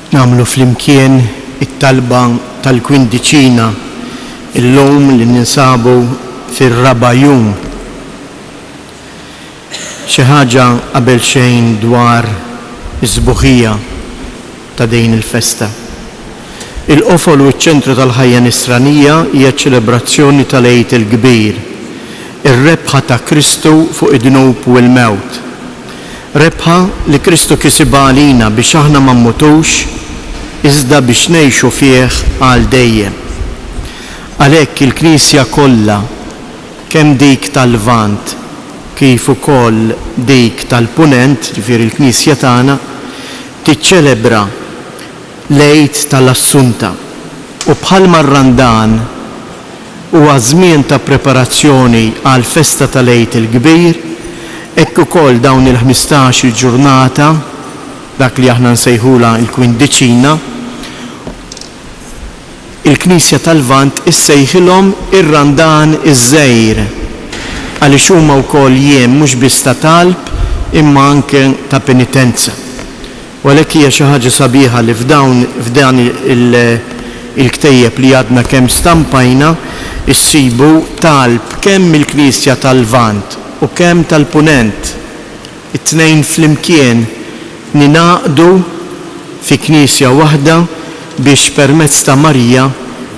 Nagħmlu flimkien it-talba tal-kwindiċina illum li ninsabu fir-raba' jum. Xi ħaġa qabel xejn dwar iż-sbuħija ta' din il-festa. Il-qofol u ċ-ċentru tal-ħajja nisranija hija ċelebrazzjoni tal-Għid il-Kbir, ir-rebħa ta' Kristu fuq id-dnub u l-mewt. Rebħa li Kristu kisibha għalina biex aħna ma mmutux, iżda biex ngħixu fih għal dejjem. Għalhekk il-Knisja kollha, kemm dik tal-Lvant kif ukoll dik tal-Punent, ġifieri l-Knisja tagħna, tiċċelebra l-Għid tal-Assunta. U bħalma r-Randan huwa żmien ta' preparazzjoni għal festa tal-Għid il-Kbir, hekk ukoll dawn il-15 ġurnata, dak li aħna nsejħula l-kwindiċina, il-Knisja tal-Lvant issejħilhom ir-Randan iż-żgħir għaliex huma wkoll jiem mhux biss ta' talb imma anke ta' penitenza. U għalhekk hija xi ħaġa sabiħa li f'dan il-ktejjeb li għadna kemm stampajna issibu talb kemm il-Knisja tal-Lvant u kemm tal-Punent, it-tnejn flimkien ninaqdu fi Knisja waħda biex permezz ta' Marija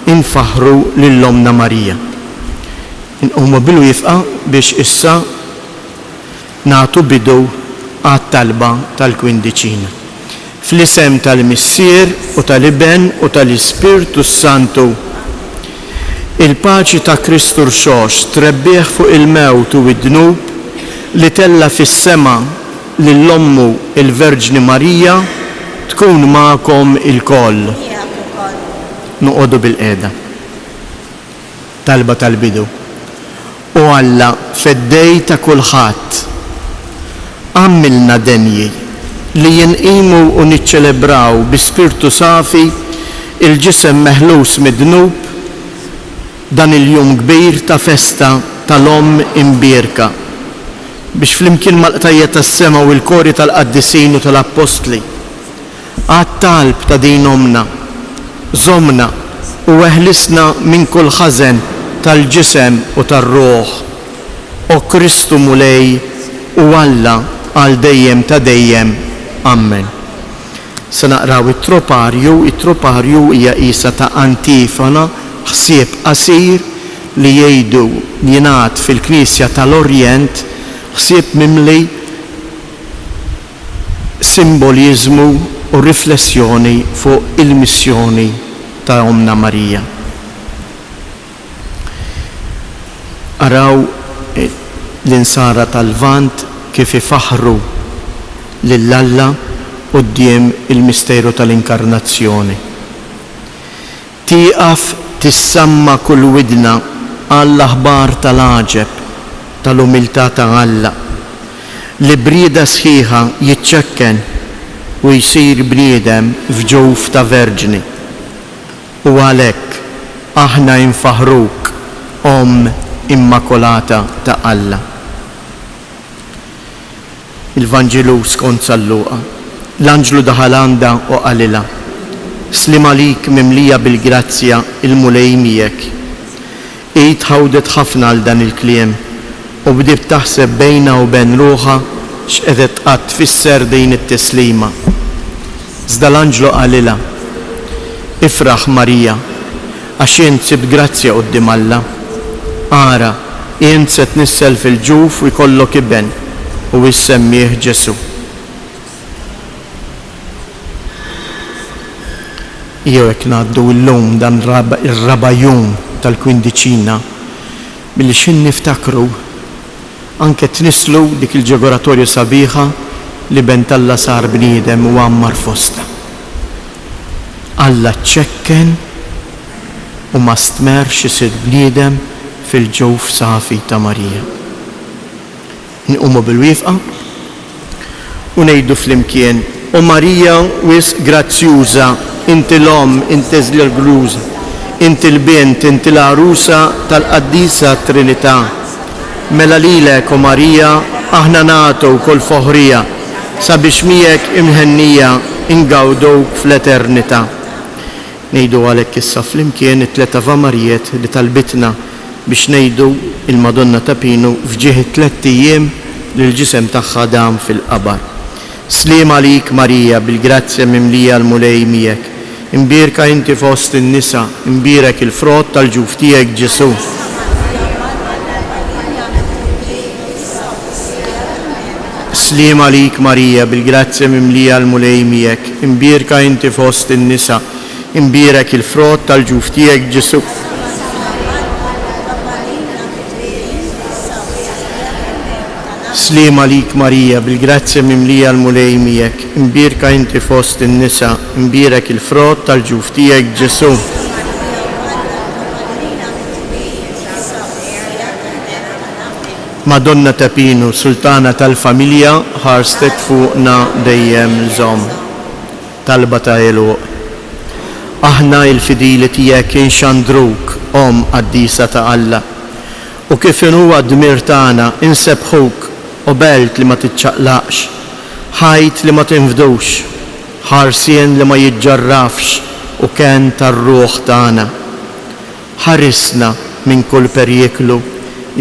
infaħru lill-Omna Marija. Inqumu bil-wifqa biex issa nagħtu bidu għat-talba tal-kwindiċina. Fl-isem tal-Missier u tal-Iben u tal-Ispirtu Santu, il-paċi ta' Kristu rxox trebbieħ fuq il-mewt u id-dnub li tella fis-sema lill-Ommu il-Verġni Marija tkun magħkom il-koll. Noqogħdu bil-qiegħda. Talba tal-bidu. U Alla fed-dej ta' kulħadd għamilna denji li jinqimu u niċċelebraw bi spirtu safi il-ġisem meħlus mid-dnub dan il-jum kbir ta' festa tal-Omm imbierka biex flimkien mal-qtajja tas-sema u l-kori tal-qaddisin u tal-Apostli għat-talb ta' din omna, żomna u eħlisna minn kull ħażen tal-ġisem u tar-ruħ. O Kristu mulej u Alla għal dejjem ta' dejjem. Amen. Se naqraw it-troparju hija qisha ta' antifona ħsieb qasir li jgħidu jingħad fil-Knisja tal-Orjent, ħsieb mimli simbolizmu u riflessjoni fuq il-missjoni ta' Omna Marija. Araw l-insara tal-Lvant kif ifaħru lill-Alla quddiem il-misteru tal-Inkarnazzjoni. Tieqaf tissamma kull widna għall-aħbar tal-għaġeb tal-umiltà ta' Alla li brieda sħiħa jiċċekken u jsir bniedem f'ġewf ta' verġni. U għalhekk aħna infaħruk, Omm Immakolata ta' Alla. Il-Vanġelu skont San Luqa. L-Anġlu daħal għandha u qalilha: Slim għalik mimlija bil-grazzja il-mulej miegħek. Id ħawdet ħafna għal dan il-kliem u bdiet taħseb bejna u bejn ruħha x'qed qatt tfisser din it-tislima. Iżda l-Anġlu qalilha: Ifraħ Marija, għax jien sibt grazzja quddiem Alla. Ara, jien se tnissel fil-ġuf u jkollok iben u jissemmih Ġesu. Jew hekk ngħaddu llum dan ir-raba' jum tal-kwindiċina milli xin niftakru anke tnislu dik il-ġegoratorju sabiħa li bent Alla sar bniedem u għammar fosta. Alla ċekken u ma stmerx isir bniedem fil-ġewf safi ta' Marija. Nqumu bil-wifqa u ngħidu flimkien: O Marija wis grazzjuża, inti l-Omm, inti l-Gluża, inti l-Bint, inti l-Arusa tal-Qaddisa Trinità. Mela lilek, o Marija, aħna nagħtu kull foħrija sabiex miegħek imħennija ingawdowk fl-eternità. Ngħidu għalhekk issa flimkien it-tliet Ava Marijiet li talbitna biex ngħidu il-Madonna ta' Pinu fġieħ 3 ijiem li l-ġisem tagħha dam fil-qabar. Sliem għalik Marija bil-grazzja mimlija l-mulej miegħek. Imbierka inti fost in-nisa, imbierek il-frott tal-ġuf tiegħek Ġesu. Sliem għalik Marija bil-grazzja mimlija l-mulej miegħek. Imbierka inti fost in-nisa, imbierek il-frott tal-ġuf tiegħek Ġesu. Sliem għalik Marija bil-grazzja mimlija l-mulej miegħek. Imbierka inti fost in-nisa, imbierek il-frott tal-ġuf tiegħek Ġesu. Madonna ta' Pinu, Sultana tal-familja, ħarstek fuqna dejjem żomm. Talba ta' Eluq. Aħna il-fidili tiegħek inxandruk, Om qaddisa ta' Alla. U kif huwa d-dmir tagħna insebħuk u belt li ma titċaqlaqx, ħajt li ma tinfdux, ħarsien li ma jiġġarrafx u ken tar-ruħ tagħna. Ħarisna minn kull perjeklu,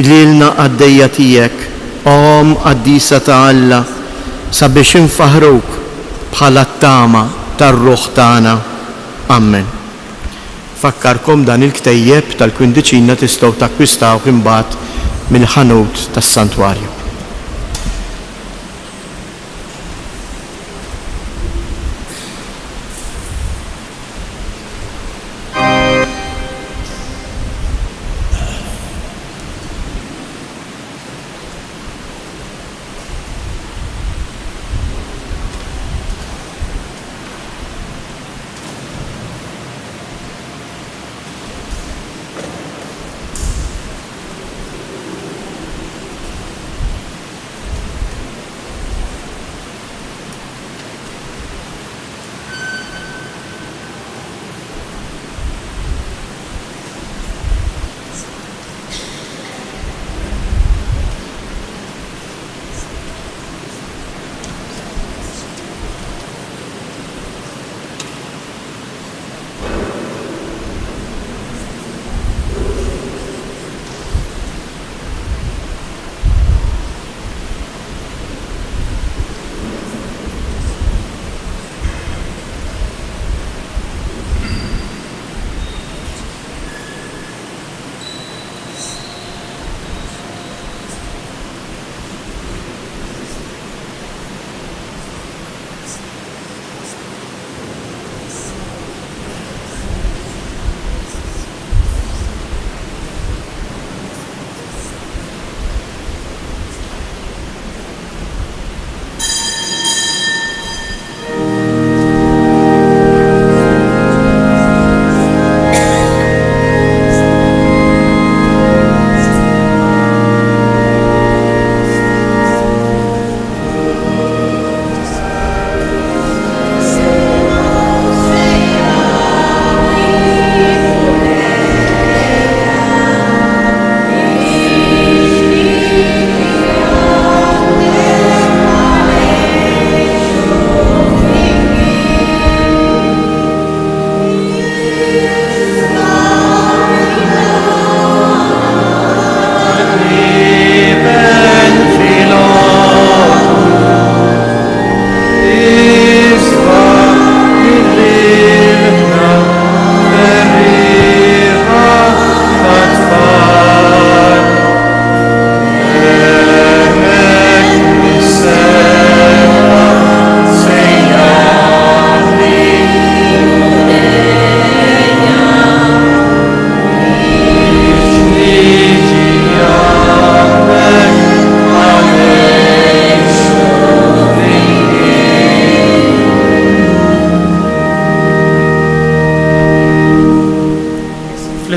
lilna għaddejja tiegħek, Om qaddisa ta' Alla, sabiex infaħruk bħala t-tama tar-ruħ tagħna. Amen. Fakkarkom dan il-ktejjeb tal-kwindiċina tistgħu takkwistawh imbagħad mill-ħanut tas-santwarju.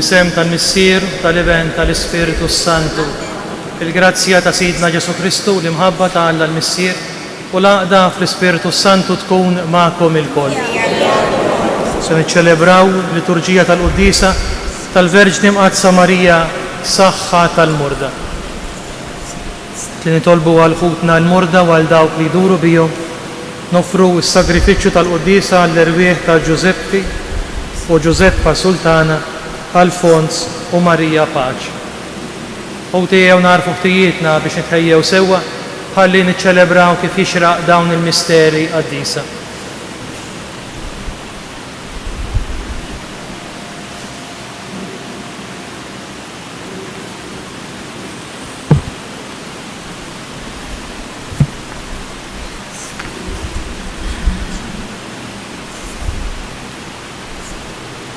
fl-isem tal-Missier, tal-Iben, tal-Ispiritu Santu, il-grazzja ta' Sidna Ġesu Kristu li mħabba ta' Alla l-Missier u l-għaqda fl-Ispiritu Santu tkun ma'kom il-koll. Se niċċelebraw liturġija tal-Quddisa tal-Verġni Mqadsa Marija saħħa tal-murda. Li nitolbu għal ħutna l-murda u għal dawk li jduru bihom nofru s-sagrifiċċju tal-Qudiesa għall-irwieħ ta' Giuseppi u Giuseppa Sultana, Alfons u Marija Paċ. U tiegħu narfu ħtijietna biex nitħejjew sewwa ħalli niċċelebraw kif jixraq dawn il-misteri qaddisa.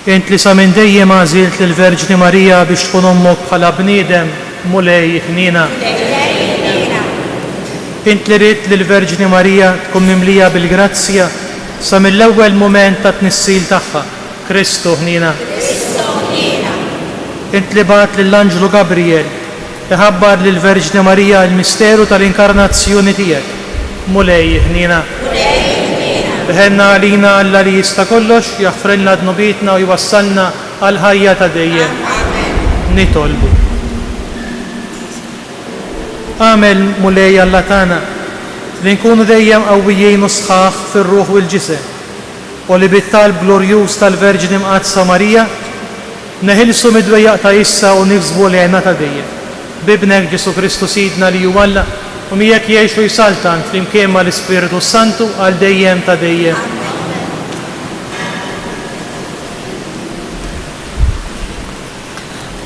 Int li sa minn dejjem għażilt lill-Verġni Marija biex tkun ommok bħala bniedem mulej ħnina. Int li rid lill-Verġni Marija tkun mimlija bil-grazzja sa mill-ewwel mument ta' tnissil tagħha, Kristu ħnina. Int li bagħat lill-Anġlu Gabriel iħabbar lill-Verġni Marija l-misteru tal-inkarnazzjoni tiegħek, mulej ħnina. Beħenna għalina Alla li jista' kollox, jaħfrilna dnubitna u jwassalna għal ħajja ta' dejjem. Nitolbu. Għamel mulej Alla tagħna li nkunu dejjem qawwijin u sħaħ fir-ruħ u l-ġisem u li bit-talb glorjuż tal-Verġni Mqaddsa Marija neħilsu mid-dwejjaq ta' issa u nifżbu lejna ta' dejjem. Bibnek Ġesu Kristu Sidna li hu Alla u miegħek jgħixu jsaltan flimkien mal-Ispiritu Santu għal dejjem ta' dejjem.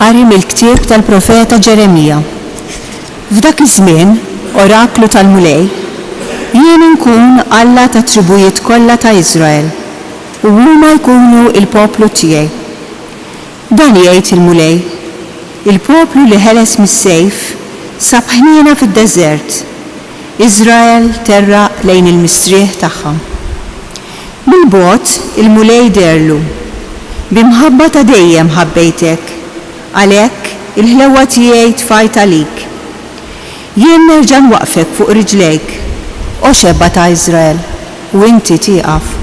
Qari mill-ktieb tal-Profeta Ġeremija. F'dak iż-żmien, oraklu tal-Mulej, jien inkun Alla ta' tribujiet kollha ta' Iżrael u huma jkunu il-poplu tiegħi. Dan jgħid il-Mulej, il-poplu li ħeles mis-sejf sab ħniena fid-deżert, Iżrael terraq lejn il-mistrieħ tagħha. Bil-bogħod il-Mulej derlu, bimħabba ta' dejjem ħabbejtek, għalhekk il-ħlewwa tiegħi tfajt għalik. Jien nerġa' nwaqfek fuq riġlejk, o xebba ta' Iżrael, u inti tieqaf.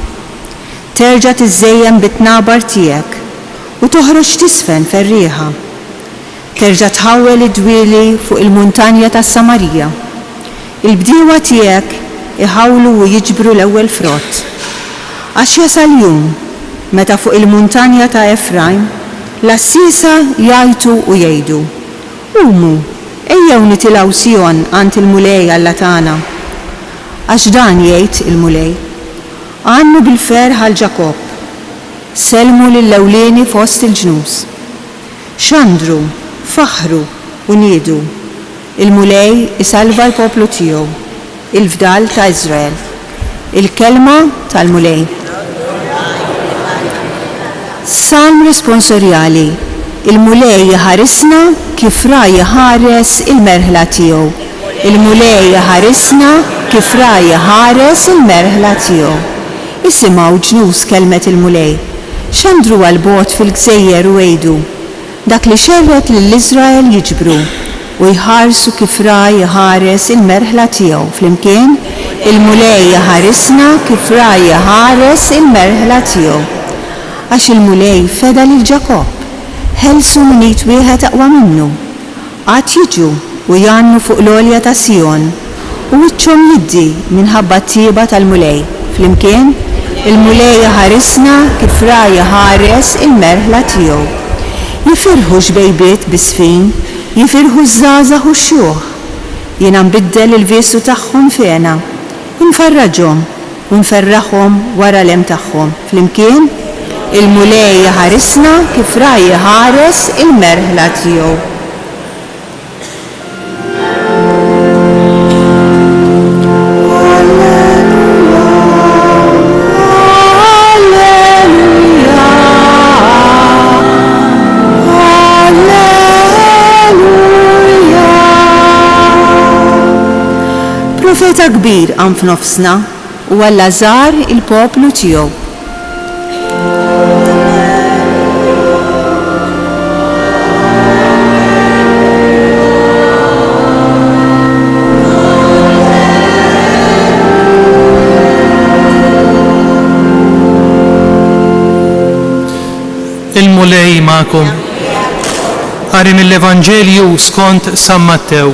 Terġa' tiżejjem bit-tnabar tiegħek u toħroġ tisfen fer-rieħa. Terġa' tħawwel id-dwieli fuq il-muntanja tas Samarija. Il-bdiewa tiegħek iħawlu u jiġbru l-ewwel frott. Għax jasal jum meta fuq il-muntanja ta' Efraim l-assisa jgħidu u jgħidu: Qumu, ejjew nitilgħu Sion għand il-Mulej Alla tagħna. Għax dan jgħid il-Mulej: għannu bil-ferħ għal Ġakob, selmu lill-ewlieni fost il-ġnus. Xandru, faħru u niedu, il-Mulej isalva l-poplu tiegħu, il-fdal ta' Iżrael. Il-kelma tal-Mulej. Salm responsorjali. Il-Mulej ħarisna kif ra jħares il-merħla tiegħu. Il-Mulej ħarisna kif ra jħares il-merħla tiegħu. Isimgħu ġnus kelmet il-Mulej. Xandru għal-bogħod fil-gżejjer u għejdu: dak li xerret lill-Iżrael jiġbru u jħarsu kif ra jħares il-merħla tiegħu. Flimkien, il-Mulej ħarisna kif ra jħares il-merħla tiegħu. Għax il-Mulej feda lil Ġakob, ħelsu munit wieħed aqwa minnu. Għad jiġu u jannu fuq l-għolja ta' Sion u wiċċhom jiddi minħabba t-tieba tal-Mulej. Flimkien, il-Mulej ħarisna kif ra jħares il-merħla tiegħu. Jifirħu xbejbiet bisfin, jifirħu żgħażagħ u xjuħ. Jiena nbiddel il-viesu tagħhom fena, nfarraġhom u nferraħhom wara l-hemm tagħhom. Flimkien, il-Mulej ħarisna kif ra jħares il-merħla tiegħu. Profeta kbir għam f'nofsna u Alla żar il-poplu tiegħu. Il-Mulej magħkom. Qari mill-Evanġelju skont San Mattew.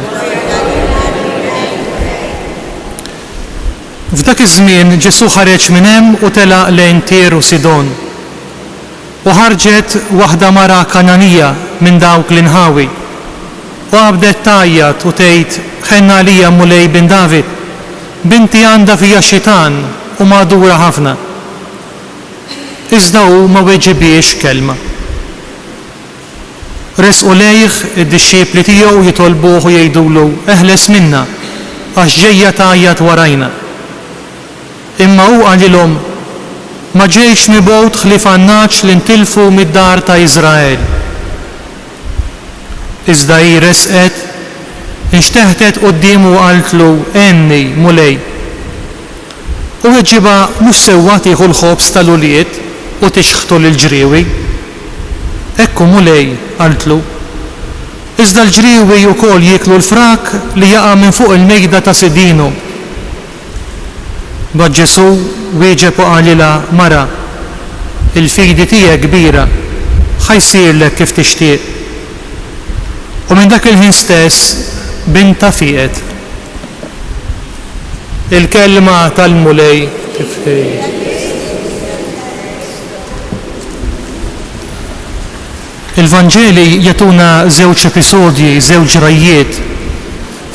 F'dak iż-żmien Ġesu ħareġ minn hemm u telaq lejn Tir u Sidon. U ħarġet waħda mara Kananija minn dawk l-inħawi u għabdet tajjat u tgħid ħenna għalija mulej bin David, binti għandha fija xitan u madura ħafna. Iżda hu ma weġibiex kelma. Resqu lejh id-dixxiepli tiegħu jitolbuh u jgħidulu eħles minna għax ġejja tajjat warajna. Imma hu qalilhom ma ġejx nibgħut ħlief għannaċ li ntilfu mid-dar ta' Iżrael. Iżda hi resqet, inxteħtet qudiemu u qaltlu enni mulej. U weġiba mhux sewwa tieħu l-ħobs tal-uliet u tixħtu lill-ġriewi. Ekku mulej, qaltlu. Iżda l-ġriewi wkoll jieklu l-frak li jaqa' minn fuq il-mejda ta' sidinu. Ba Ġesu wieġeb u qalilha mara, il-fidi tiegħek kbira, ħajsirlek kif tixtieq. U minn dak il-ħin stess binta fiqet. Il-kelma tal-mulej kif Il-Vanġeli jagħtuna żewġ episodji, żewġ rajjiet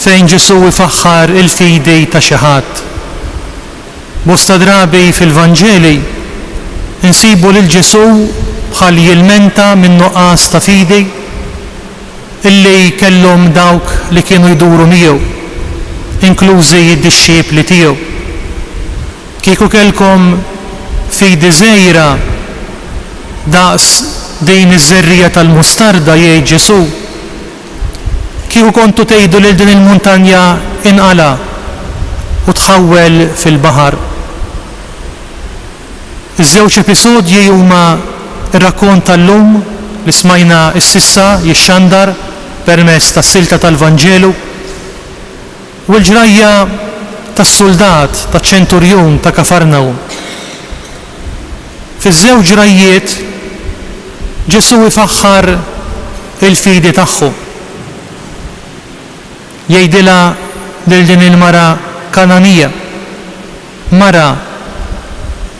fejn Ġesu ifaħħar il-fidi ta' xi ħadd. Bosta drabi fil-Vanġeli insibu lil Ġesu bħal jilmenta minn nuqqas ta' fidi illi kellhom dawk li kienu jduru miegħu, inklużi d-dixxiepli tiegħu. Kieku kellkom fidi żgħira daqs din iż-żerrija tal-mustarda jgħid Ġesu, kieku kontu tgħidu lil din il-muntanja inqala u tħawwel fil-baħar. Iż-żewġ episodji huma r-rakkont tal-lum li smajna s-sissa jixxandar permezz tas-silta tal-Vanġelu u l-ġrajja tas-soldat taċ-ċenturjun ta' Kafarnawm. Fiż-żewġ rajjiet Ġesu ifaħħar il-fidi tagħhom. Jgħidilha lil din il-mara Kananija, mara,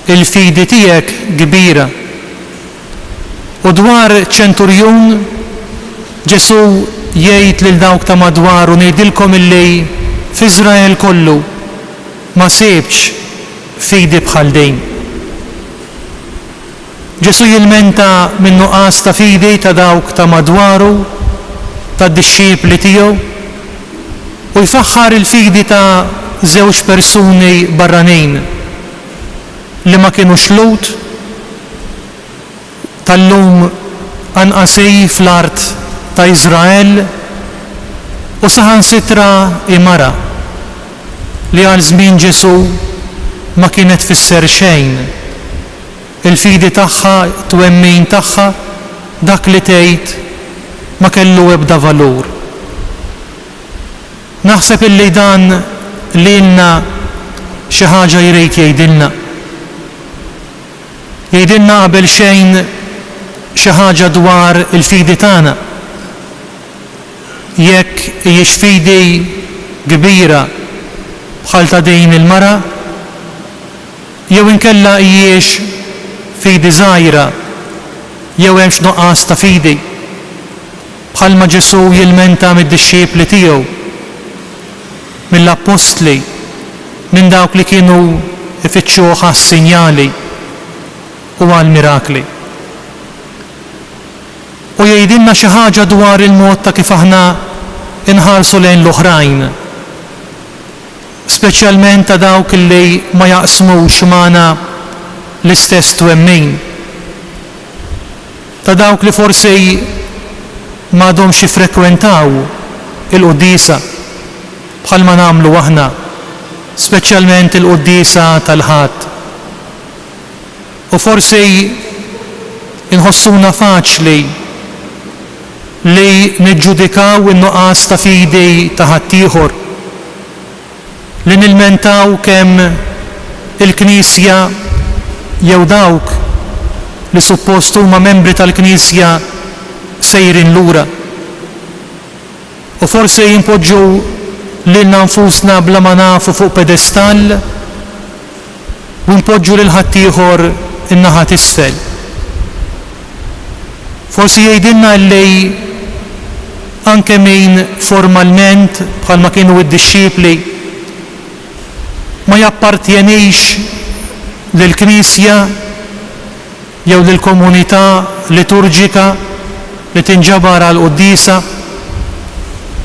il-fidi tiegħek kbira. U dwar ċenturjun Ġesu jgħid lil dawk ta' madwar u ngħidilkom illi f'Iżrael kollu ma sibx fidi bħal din. Ġesu jilmenta minn nuqqas ta' fidi ta' dawk ta' madwaru, ta' dixxiepli tiegħu u jfaħħar il-fidi ta' żewġ persuni barranin li ma kienux Lut tal-lum anqasej fl-art ta' Iżrael u saħansitra imara li għal żmien Ġesu ma kienet tfisser xejn. Il-fidi tagħha, twemmin tagħha, dak li tgħid ma kellu ebda valur. Naħseb illi dan lilna xi ħaġa jrid jgħidilna. Jgħidilna qabel xejn xi ħaġa dwar il-fidi tagħna. Jekk hijiex fidi kbira bħal ta' din il-mara, jew inkella hijiex fidi żgħira, jew hemmx nuqqas ta' fidi. Bħalma Ġesu jilmenta mid-dixxiepli tiegħu, mill-apostli, minn dawk li kienu ifittxuh għas-sinjali u għall-mirakli. U jgħidilna xi ħaġa dwar il-mod ta' kif aħna inħarsu lejn l-oħrajn, speċjalment ta' dawk li ma jaqsmux magħna l-istess twemmin, ta' dawk li forsi m'għadhomx jiffrekwentaw il-quddiesa bħalma nagħmlu aħna, speċjalment il-quddiesa tal-ħadd. U forsi inħossuna faċli li niġġudikaw in-nuqqas ta' fidi ta' ħaddieħor, li nilmentaw kemm il-Knisja jew dawk li suppost huma membri tal-Knisja sejrin lura. U forsi jimpoġġu lilna nfusna bla ma nafu fuq pedestall u npoġġu lil ħaddieħor in-naħa t'isfel. Forsi jgħidilna li anke min formalment bħalma kienu id-disċipli ma jappartjenix lill-Knisja jew lill-komunità liturġika li tinġabar għal qudiesa,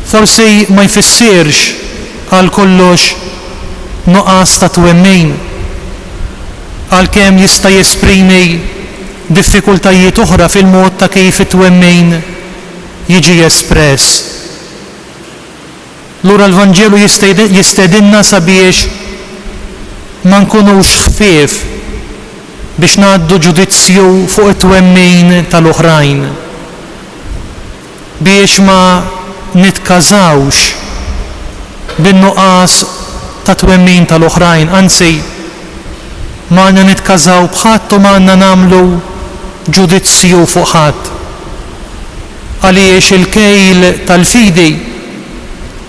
forsi ma jfissirx għal kollox nuqqas ta' twemmin, għalkemm jista' jesprimi diffikultajiet oħra fil-mod ta' kif it-twemmin jiġi espress. Lura l-Vanġelu jistedinna sabiex ma nkunux ħfief biex ngħaddu ġudizzju fuq it-twemmin tal-oħrajn, biex ma nitkazawx bin-nuqqas ta' twemmin tal-oħrajn, anzi ma għandna nitkażaw b'ħadd u ma għandna nagħmlu ġudizzju fuq ħadd. Għaliex il-kejl tal-fidi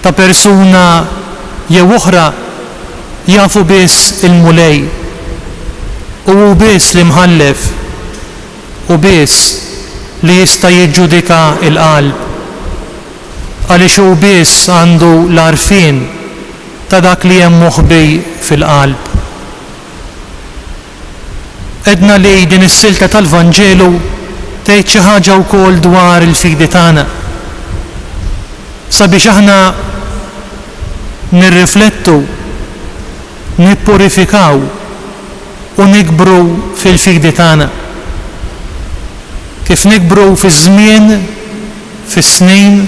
ta' persuna jew oħra jafu biss il-mulej u biss li mħallef u biss li jista' jiġġudika il-qalb, għaliex hu biss għandu l-għarfien ta' dak li hemm moħbi fil-qalb. Edna li din is-silta tal-Vanġelu tgħid xi ħaġa wkoll dwar il-fidi tagħna, sabiex aħna nirriflettu, nippurifikaw u nikbru fil-fidi tagħna. Kif nikbru fiż-żmien, fis-snin,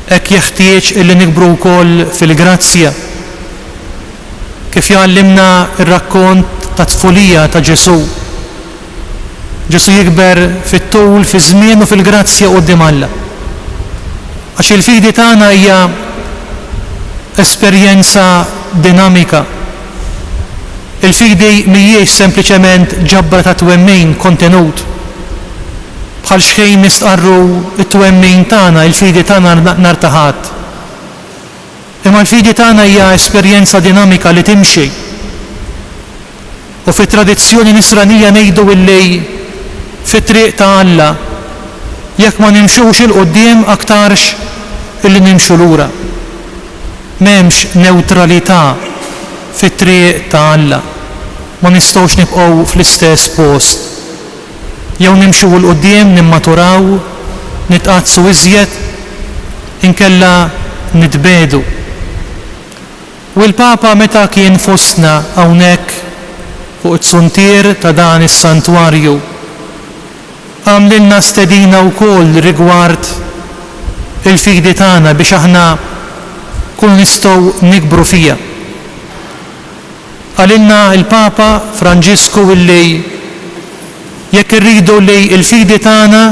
hekk jeħtieġ illi nikbru wkoll fil-grazzja. Kif jgħallimna r-rakkont ta' tfulija ta' Ġesu. Ġesu jikber fit-tul, fiż-żmien u fil-grazzja quddiem Alla. Għax il-fidi tagħna hija esperjenza dinamika. Il-fidi mhijiex sempliċement ġabra ta' twemmin kontenut. Bħal xejn nistqarru t-twemmin tagħna, il-fidi tagħna nhar ta' ħadd. Imma l-fidi tagħna hija esperjenza dinamika li timxi. U fit-tradizzjoni nisranija ngħidu illi fit-triq ta' Alla jekk ma nimxux il-qudiem aktarx illi nimxu lura. M'hemmx neutralità fit-triq ta' Alla. Ma nistgħux nibqgħu fl-istess post. Jew nimxu l-qudiem, nimmaturaw, nitqazzu iżjed, inkella nitbedu. U l-Papa meta kien fostna hawnhekk fuq it-suntier ta' dan is-santwarju għamlilna stedina wkoll rigward il-fidi tagħna biex aħna kun nistgħu nikbru fija. Għalilna il-Papa Franġisku illi jekk irridu li l-fidi tagħna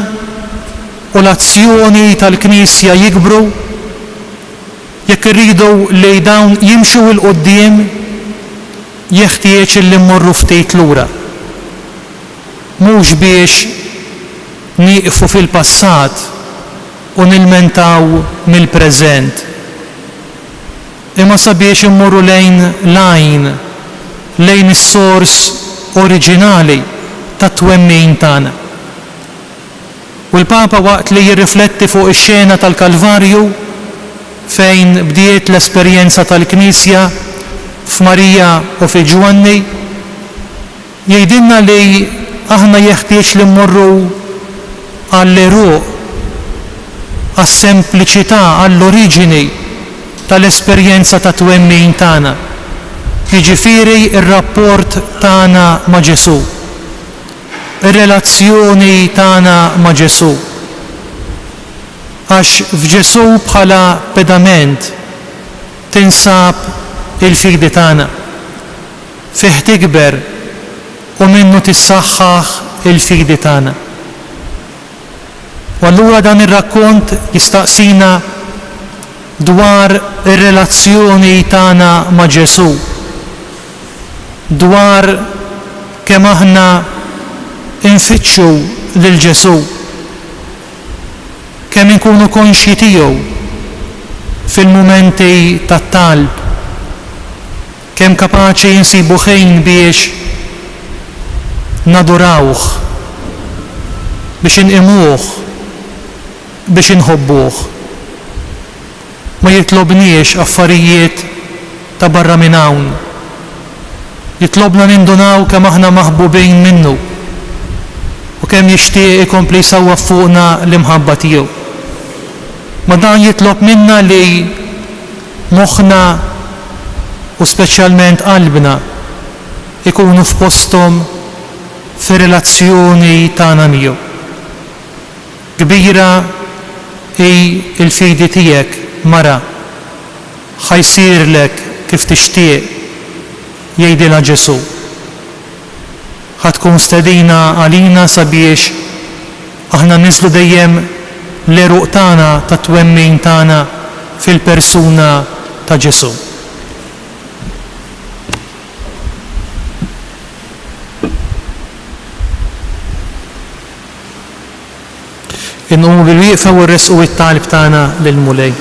u l-azzjoni tal-Knisja jikbru, jekk irridu li dawn jimxu l-qudiem, jeħtieġ li mmorru ftit lura. Mhux biex nieqfu fil-passat u nilmentaw mill-preżent, imma sabiex immorru lejn is-sors oriġinali tat-twemmin tagħna. U l-Papa waqt li jirrifletti fuq ix-xena tal-Kalvarju fejn bdiet l-esperjenza tal-Knisja f'Marija u fi Ġwanni, jgħidilna li aħna jeħtieġ li mmorru għall-eruq, għas-sempliċità, għall-oriġini tal-esperjenza ta' twemmin tagħna. Jiġifieri ir-rapport tagħna ma' Ġesu, ir-relazzjoni tagħna ma' Ġesu. Għax f'Ġesu bħala pedament tinsab il-fidi tagħna, fih tikber u minnu tissaħħaħ il-fidi tagħna. U allura dan ir-rakkont jistaqsina dwar ir-relazzjoni tagħna ma' Ġesu, dwar kemm aħna infittxu lil Ġesu, kemm inkunu konxji tiegħu fil-mumenti tat-talb, kemm kapaċi jinsibu ħin biex nadurawh, biex inqimuh, biex inħobbuh. Ma jitlobniex affarijiet ta' barra minn hawn. Jitlobna nindunaw kemm aħna maħbubin minnu u kemm jixtieq ikompli jsawwa fuqna l-imħabba tiegħu. Ma dan jitlob minna li moħħna u speċjalment qalbna ikunu f'posthom fir-relazzjoni tagħna miegħu. Kbira hi l-fidi tiegħek mara, ħajsirlek kif tixtieq jgħidilha Ġesu. Ħatkun stedina għalina sabiex aħna niżlu dejjem l-eruq tagħna ta' twemmin tagħna fil-persuna ta' Ġesu. Inqumu bil-wieqfa u rresqu it-talb tagħna lill-mulej.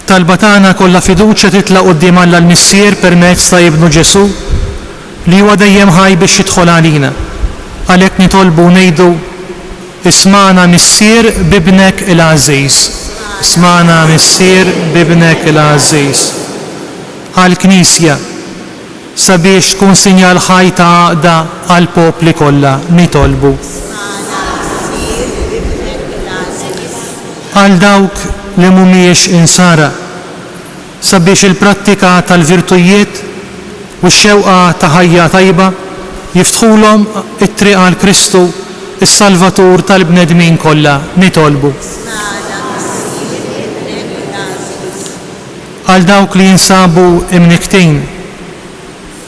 Talba tagħna kollha fiduċja titlaq quddiem Alla l-Missier permezz ta' Ibnu Ġesu li huwa dejjem ħaj biex jidħol għalina. Għalhekk nitolbu ngħidu isma'na Missier bibnek il-għażiż. Isma'na Missier bibnek il-għażiż. Għall-Knisja sabiex tkun sinjal ħaj ta' għaqda għall popli kollha nitolbu. Għal dawk li mhumiex insara sabiex il-prattika tal-virtujiet u x-xewqa ta' ħajja tajba jiftħulhom it-triq għal Kristu, is-Salvatur tal-bnedmin kollha nitolbu. Għal dawk li jinsabu imniktin,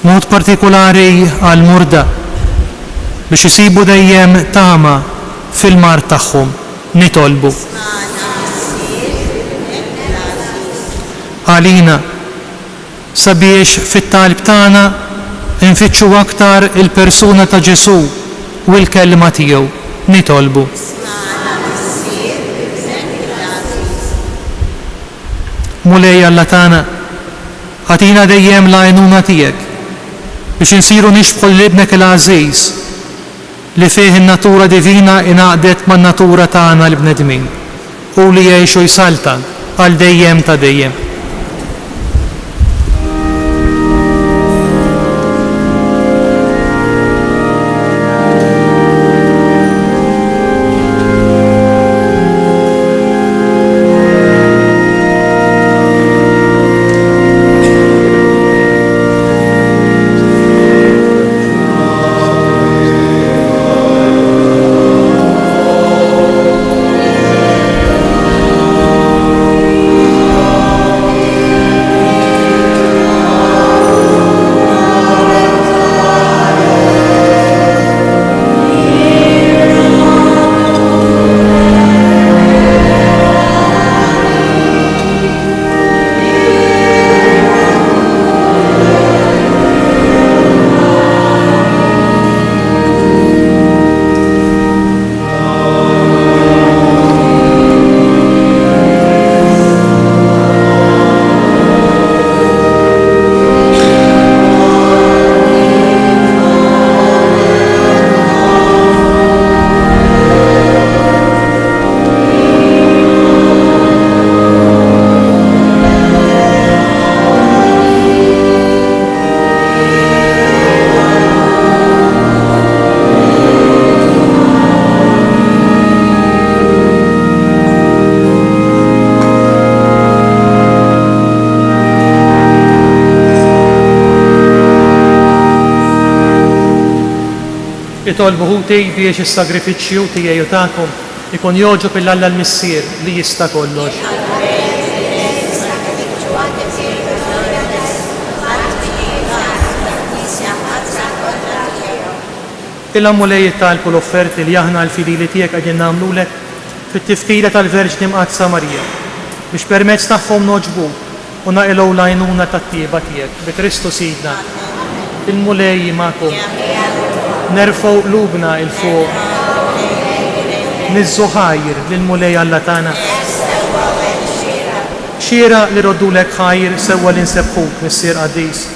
mod partikolari għal murda biex isibu dejjem tama fil-mar tagħhom nitolbu. Għalina sabiex fit-talb tagħna infittxu aktar il-persuna ta' Ġesu u l-kelma tiegħu nitolbu. Mulej Alla tagħna, ħatina dejjem l-għajnuna tiegħek biex insiru nixbħu l-ibnek il-għażiż li fih in-natura divina ingħaqdet man-natura tagħna l-bnedmin u li jgħixu jsalta għal dejjem ta' dejjem. Nitolbu ħutej biex is-sagrifiċċju tiegħi u tagħkom ikun jogħġob Alla l-Missier li jista' kollox. Il-ammulej jittalbu l-offerti li aħna l-fidili tiegħek qegħdin nagħmlulek fit-tifkira tal-Verġni Mqadsa Marija biex permezz tagħhom noġbu u naqilgħu l-għajnuna tat-tieba tiegħek bi Kristu Sidna. Il-mulej magħkom. Nerfgħu qlubna il fuq. Niżżu ħajr lill-mulej Alla tagħna. Xiera li roddulek ħajr sewwa li nsebħuk missier qaddis.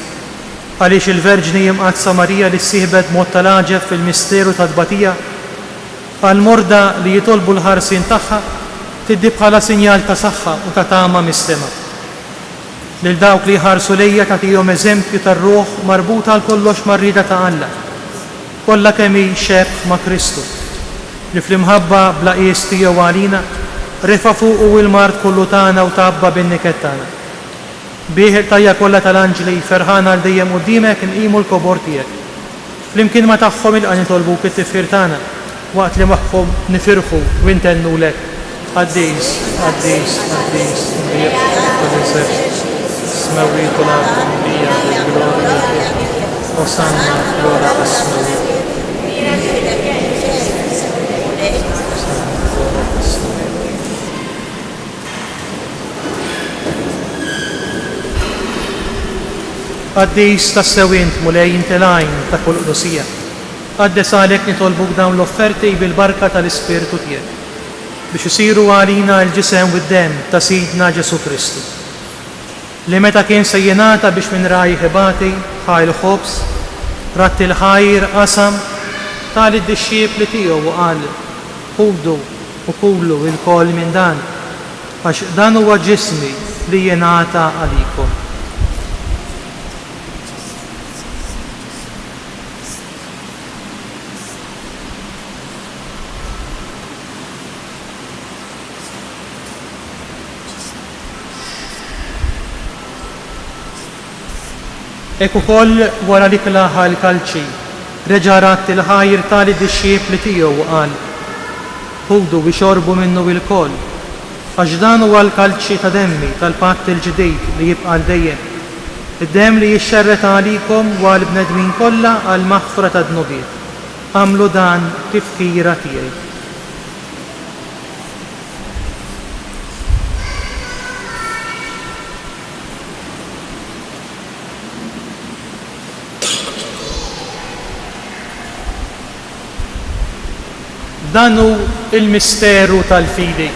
Għaliex il-Verġni Imqazza Marija li ssieħbet mod tal-għaġeb fil-misteru ta' tbatija għal-morda li jitolbu l-ħarsin tagħha tiddi bħala sinjal ta' saħħa u ta' tama mis-sema. Lil dawk li jħarsu lejja tagħtihom eżempju tar-ruħ marbuta għal kollox mar-rieda ta' Alla. Kollha kemm hi xebħ ma' Kristu li fl-imħabba bla qies tiegħu għalina refa' fuqu il-mart kollu tagħna u tabba bin-niket tagħna. Bih il-tajja kollha tal-anġli ferħana għal dejjem quddiemek inqimu l-kobor tiegħek. Flimkien ma tagħhom ilqa' nitolbuk it-tifħir tagħna waqt li magħhom nifirħu u ntennulek. Qaddis, qaddis, qaddis, smawi kulab bija bil-gloria Osanna flora asmawi. Qaddis tas-sewint mulej intelajn ta' kull qdusija. Qaddes għalek nitolbuk dawn l-offerti bil-barka tal-Ispirtu tiegħek biex isiru għalina l-ġisem u d-dem ta' Sidna Ġesu Kristu. Li meta kien sejjenata biex minn raj ħibati ħajl ħobs, ratti l-ħajr qasam tal id-disċipli tiegħu u qal ħudu u kullu il-kol minn dan għax dan huwa ġismi li jingħata għalikom. Ek ukoll wara li klaħa l-kalċi, reġa' ratti l-ħajr tali d-disċipli tiegħu u qal ħudu biex xorbu minnu bil-koll, għax dan huwa l-kalċi ta' demmi tal-patt il-ġdid li jibqa' dejjem. Id-dem li jixxerret għalikom u għall-bnedmin kollha għal maħfra ta' dnubiet. Għamlu dan tifkira tiegħi. Dan hu il-misteru tal-fidi.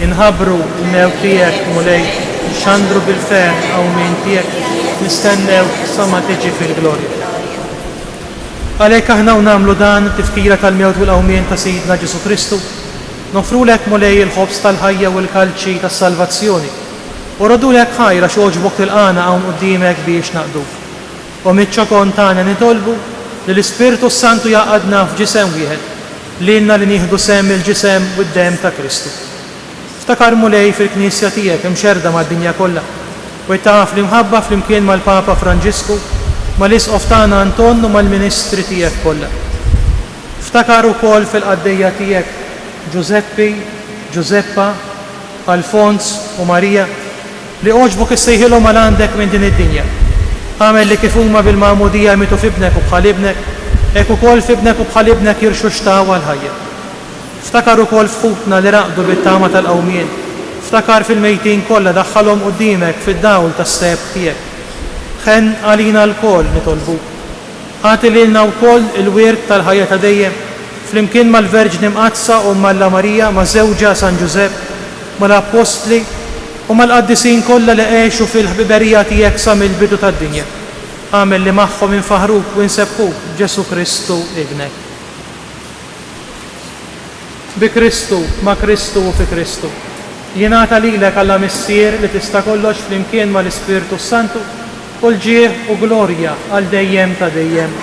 Inħabru l-mewt tiegħek mulej, xandru bil-fer hawn min tiegħek nistennew sa ma tiġi fil-glorja. Għalhekk aħna nagħmlu dan tifkira tal-mewt u l-qawmien ta' Sidna Ġesu Kristu, nofrulek mulej il-ħobs tal-ħajja u l-kalċi tas-salvazzjoni. U rodulek ħajra x'oġbok tilqana hawn quddiemek biex naqduk. U miċ-ċokon tagħna nitolbu li l-Ispirtu Santu jaqadna f'ġisem wieħed li inna li nieħdu sem il-ġisem u d-dem ta' Kristu. Ftakar mulej fil-Knisja tiegħek imxerda mad-dinja kollha u taf li mħabba flimkien mal-Papa Franġisku, mal-Isqof tagħna Anton u mal-Ministri tiegħek kollha. Ftakar ukoll fil-qaddejja tiegħek Giuseppi, Giuseppa, Alfons u Marija li oġbok issejħilhom għal għandek minn din id-dinja. Għamel li kif huma bil-ma'mudija mitu fibnek u bħal ibnek, ek ukoll fibnek u bħal ibnek jirxu xtawa l-ħajja. Ftakar ukoll f'ħutna li raqdu bit-tama tal-qawmien. Ftakar fil-mejtin kollha daħħalhom quddiemek fid-dawl tas-seb tiegħek. Ħen għalina l-koll nitolbuk. Ħati lilna wkoll il-wirt tal-ħajja ta' dejjem flimkien mal-Verġni Imqazza u Alla Marija ma' żewġa San Giusepp mal-Apostli u mal-qaddisin kollha li għexu fil-ħbiberija tiegħek sa mill-bidu tad-dinja. Għamel li magħhom infaħruk u nsebħuk Ġesu Kristu ibnek. Bi Kristu, ma' Kristu u fi Kristu. Jingħata lilek Alla missier li tista' kollox flimkien mal-Ispirtu Santu u l-ġieħ u glorja għal dejjem ta' dejjem.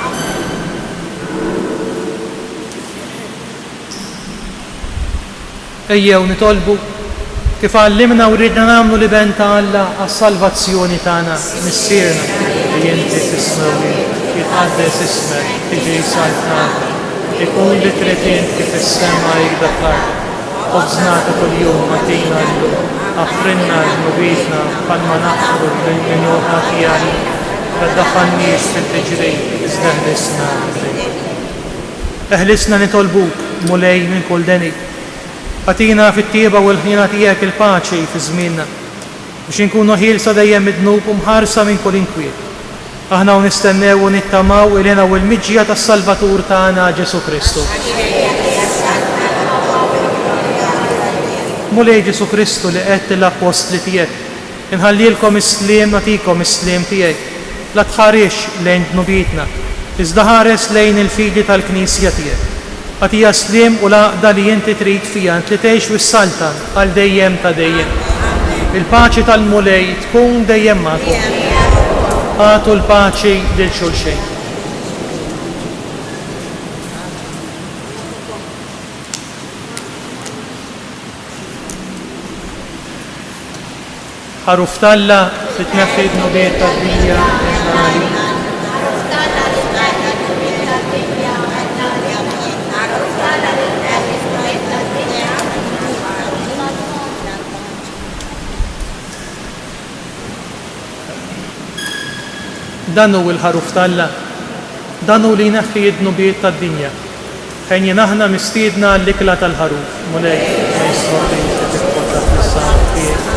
Ejjew nitolbu kif għallimna u ridna nagħmlu li ben ta' Alla għas-salvazzjoni tagħna missierna. Inti tismawi, jitqaddes ismek, tiġi saltata, ikun li trid kif is-sema jgħidha fl-ard. Ħobżnata kuljum għatina llum, affrinna ġnubietna bħalma naħfru bil-minuħa tiegħek, ma tdaħħalniex fil-tiġri iżda ħlisna. Eħlisna nitolbuk mulej minn kull deni. Għatina fit-tieba u l-ħnina tiegħek il-paċi fi żmienna biex inkunu ħielsa dejjem mid-dnub u mħarsa minn kull inkwiet. Aħna u nistennew u nittamaw ilena u l-miġġija tas-Salvatur tagħna Ġesu Kristu. Mulej Ġesu Kristu li qed l-apostli tiegħek Inħallilkom is-sliem, nagħtikom is-sliem tiegħi. La tħarix lejn dnubietna, iżda ħares lejn il-figli tal-Knisja tiegħek. Għatija sliem u laqda li inti trid fija, li tgħix wis-salta għal dejjem ta' dejjem. Il-paċi tal-mulej tkun dejjem magħkom. Għatu l-paċi lil xulxejn. ħaruf talla titneffi d-nubiet tad-dinja ġnali. Dan hu l-ħaruf talla, dan hu li jneffi d-nubiet tad-dinja. Ħejn aħna mistiedna l-ikla tal-ħaruf, mulej ma jissorri t-tikkotta fis-sam tiegħek.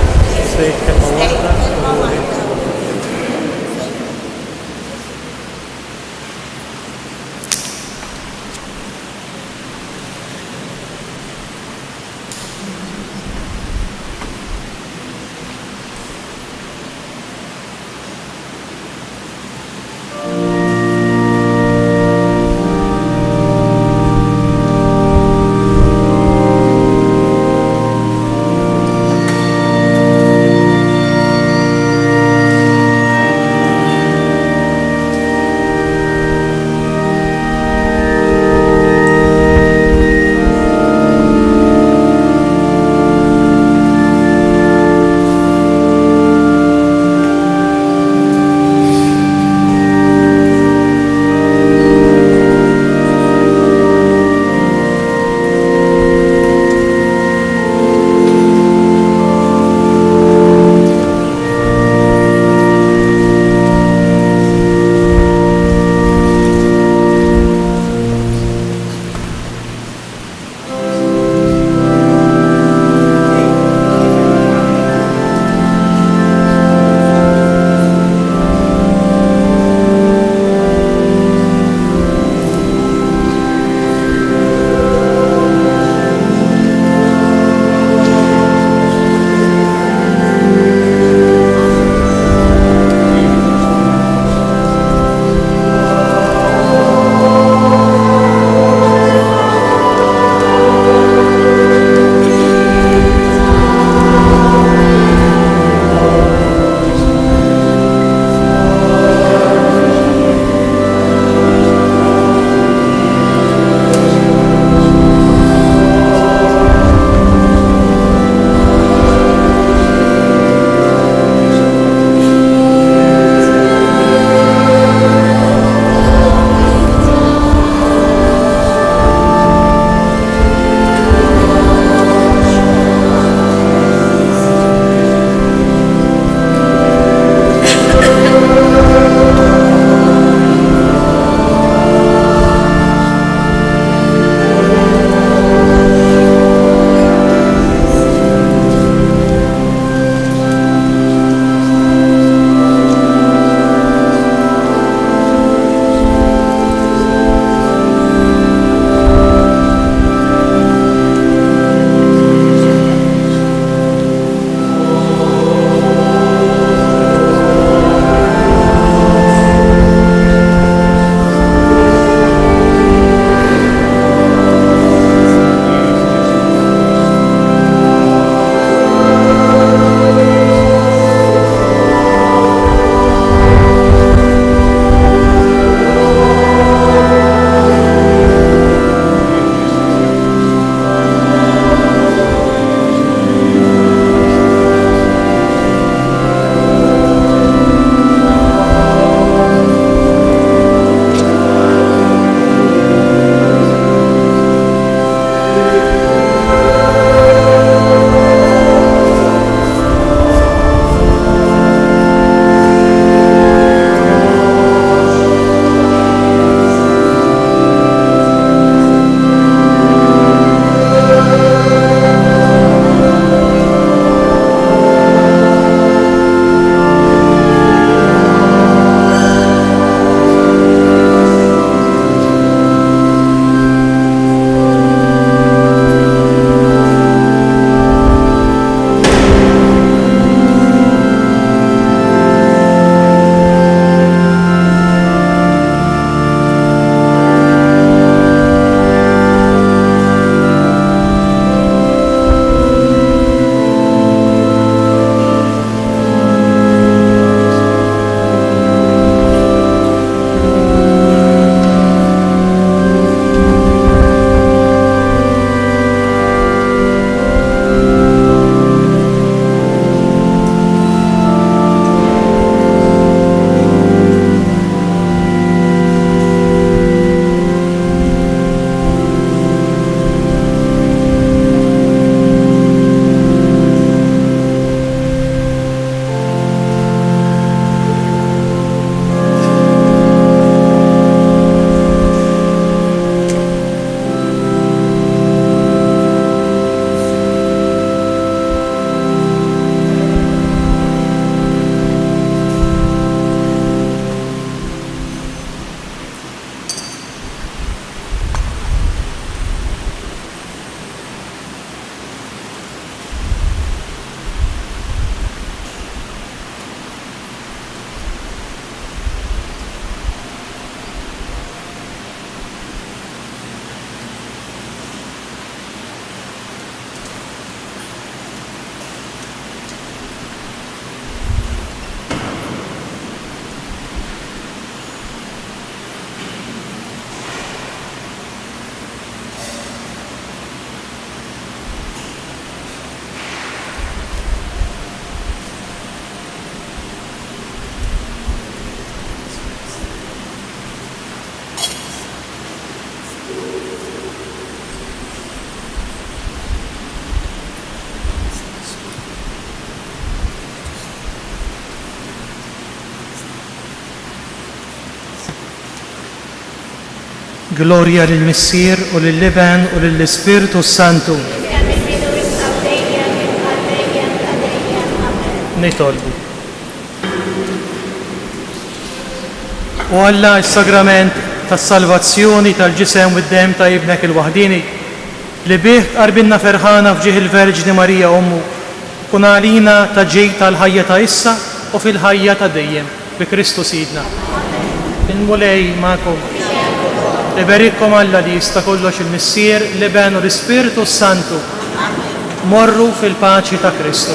Gloria lill-Missier u lill-Liben u lill-Ispiritu Santu. Nitolbu. U Alla s-sagrament tas-salvazzjoni tal-ġisem u d-dem ta' ibnek il-waħdini li bih qarbinna ferħana fġieħ il-Verġni Marija Ommu kun għalina ta' ġej tal-ħajja ta' issa u fil-ħajja ta' dejjem bi Kristu Sidna. Il-mulej ma'kom. Iberikkom Alla li jista' kollox il-Missier, Liben u l-Ispiritu Santu. Morru fil-paċi ta' Kristu.